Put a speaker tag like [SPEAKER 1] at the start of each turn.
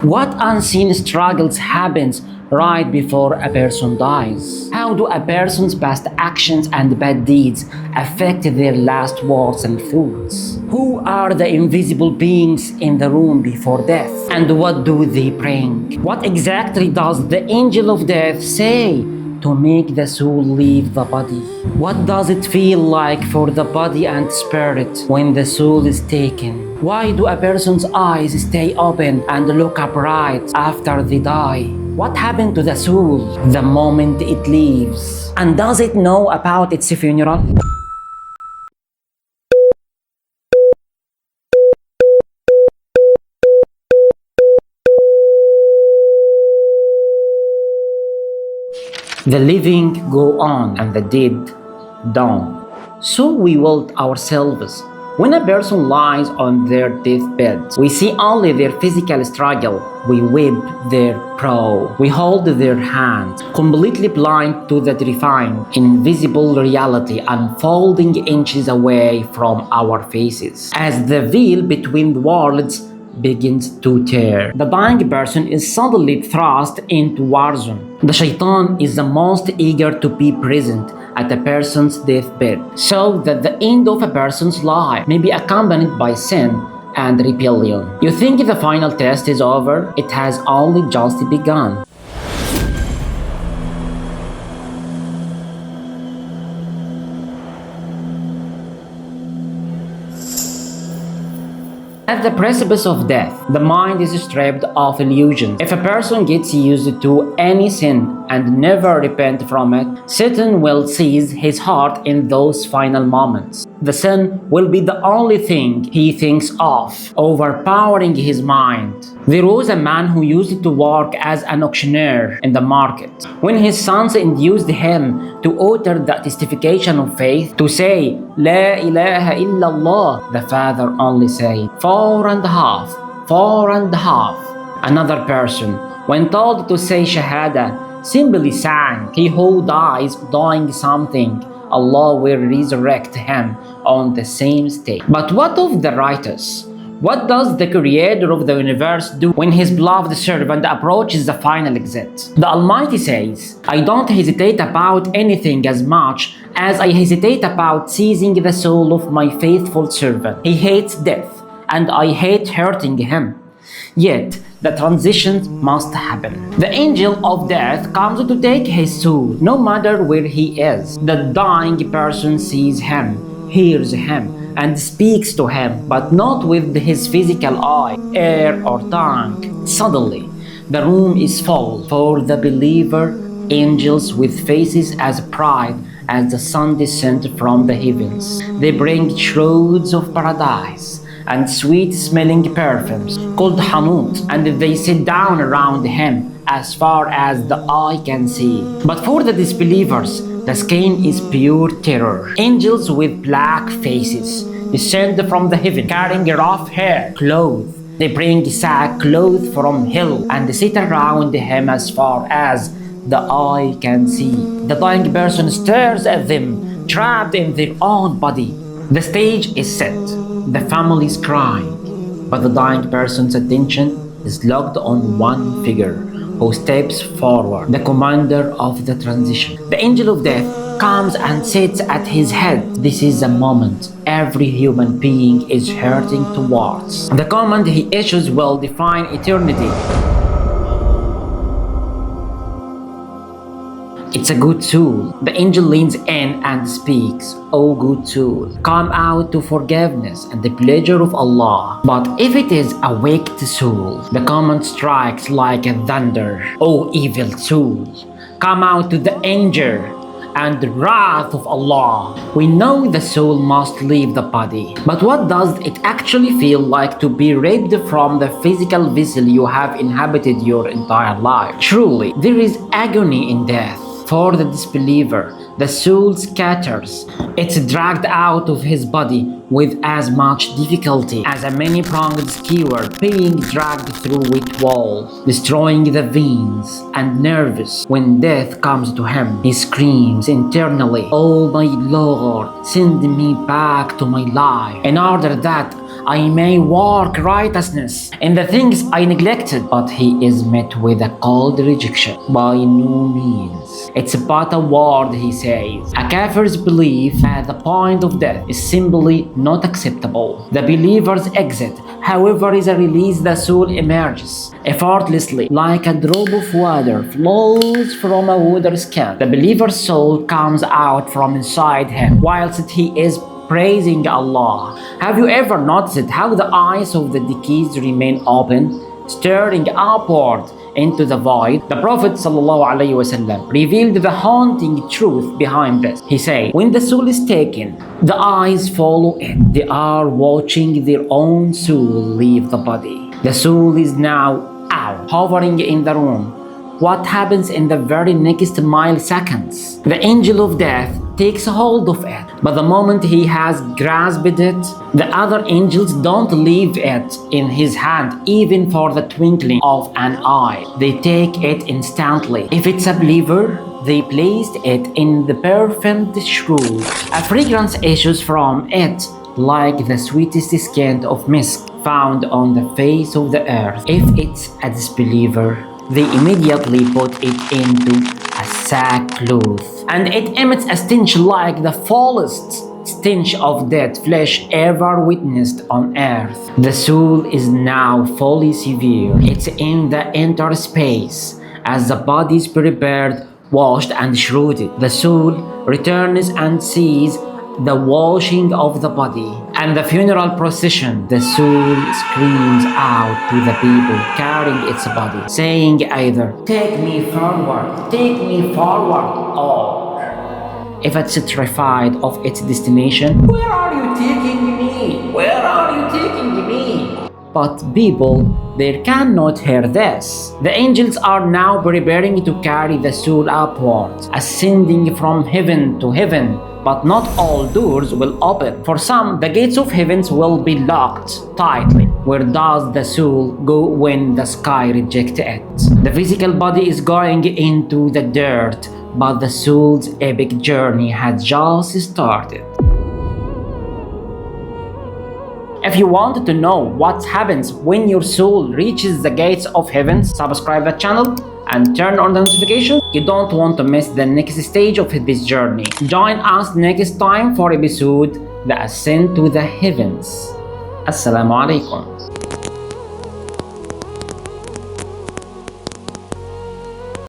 [SPEAKER 1] What unseen struggles happens right before a person dies? How do a person's past actions and bad deeds affect their last words and thoughts? Who are the invisible beings in the room before death? And what do they bring? What exactly does the angel of death say to make the soul leave the body? What does it feel like for the body and spirit when the soul is taken? Why do a person's eyes stay open and look upright after they die? What happened to the soul the moment it leaves? And does it know about its funeral? The living go on and the dead don't. So we will ourselves. When a person lies on their deathbed, we see only their physical struggle. We weep their brow. We hold their hand, completely blind to the terrifying, invisible reality unfolding inches away from our faces. As the veil between worlds begins to tear, the dying person is suddenly thrust into war zone. The shaitan is the most eager to be present at a person's deathbed, so that the end of a person's life may be accompanied by sin and rebellion. You think the final test is over? It has only just begun. At the precipice of death, the mind is stripped of illusions. If a person gets used to any sin and never repent from it, Satan will seize his heart in those final moments. The sin will be the only thing he thinks of, overpowering his mind. There was a man who used to work as an auctioneer in the market. When his sons induced him to utter the testification of faith, to say, La ilaha illallah, the father only said, 4.5, 4.5. Another person, when told to say Shahada, simply sang, he who dies doing something, Allah will resurrect him on the same state. But what of the righteous? What does the creator of the universe do when his beloved servant approaches the final exit? The Almighty says, I don't hesitate about anything as much as I hesitate about seizing the soul of my faithful servant. He hates death, and I hate hurting him. Yet, the transition must happen. The angel of death comes to take his soul, no matter where he is. The dying person sees him, hears him, and speaks to him, but not with his physical eye, ear, or tongue. Suddenly, the room is full. For the believer, angels with faces as bright as the sun descends from the heavens. They bring shrouds of paradise and sweet-smelling perfumes called hanut, and they sit down around him as far as the eye can see. But for the disbelievers, the skin is pure terror. Angels with black faces descend from the heaven, carrying rough hair, clothes. They bring sackcloth from hell and sit around him as far as the eye can see. The dying person stares at them, trapped in their own body. The stage is set. The family is crying, but the dying person's attention is locked on one figure who steps forward, the commander of the transition. The angel of death comes and sits at his head. This is a moment every human being is hurting towards. The command he issues will define eternity. It's a good soul. The angel leans in and speaks, O good soul, come out to forgiveness and the pleasure of Allah. But if it is a wicked soul, the command strikes like a thunder, O evil soul, come out to the anger and the wrath of Allah. We know the soul must leave the body, but what does it actually feel like to be ripped from the physical vessel you have inhabited your entire life? Truly, there is agony in death. For the disbeliever, the soul scatters. It's dragged out of his body with as much difficulty as a many-pronged skewer being dragged through wet walls, destroying the veins and nerves. When death comes to him, he screams internally, Oh my Lord, send me back to my life, in order that I may work righteousness in the things I neglected, but he is met with a cold rejection. By no means. It's but a word, he says. A kafir's belief at the point of death is simply not acceptable. The believer's exit, however, is a release. The soul emerges effortlessly, like a drop of water flows from a water skin. The believer's soul comes out from inside him whilst he is praising Allah. Have you ever noticed how the eyes of the deceased remain open, staring upward into the void? The Prophet ﷺ revealed the haunting truth behind this. He said, when the soul is taken, the eyes follow it. They are watching their own soul leave the body. The soul is now out, hovering in the room. What happens in the very next milliseconds? The angel of death takes hold of it, but the moment he has grasped it, the other angels don't leave it in his hand even for the twinkling of an eye. They take it instantly. If it's a believer, they placed it in the perfumed shroud. A fragrance issues from it like the sweetest scent of musk found on the face of the earth. If it's a disbeliever, they immediately put it into a sackcloth, and it emits a stench like the foulest stench of dead flesh ever witnessed on earth. The soul is now fully severed. It's in the interspace. As the body is prepared, washed and shrouded, the soul returns and sees the washing of the body and the funeral procession. The soul screams out to the people carrying its body, saying either, take me forward, or if it's terrified of its destination, where are you taking me? Where are you taking me? But people, they cannot hear this. The angels are now preparing to carry the soul upwards, ascending from heaven to heaven. But not all doors will open. For some, the gates of heavens will be locked tightly. Where does the soul go when the sky rejects it? The physical body is going into the dirt, but the soul's epic journey has just started. If you wanted to know what happens when your soul reaches the gates of heaven, subscribe the channel and turn on the notifications. You don't want to miss the next stage of this journey. Join us next time for episode The Ascent to the Heavens. Assalamu alaikum.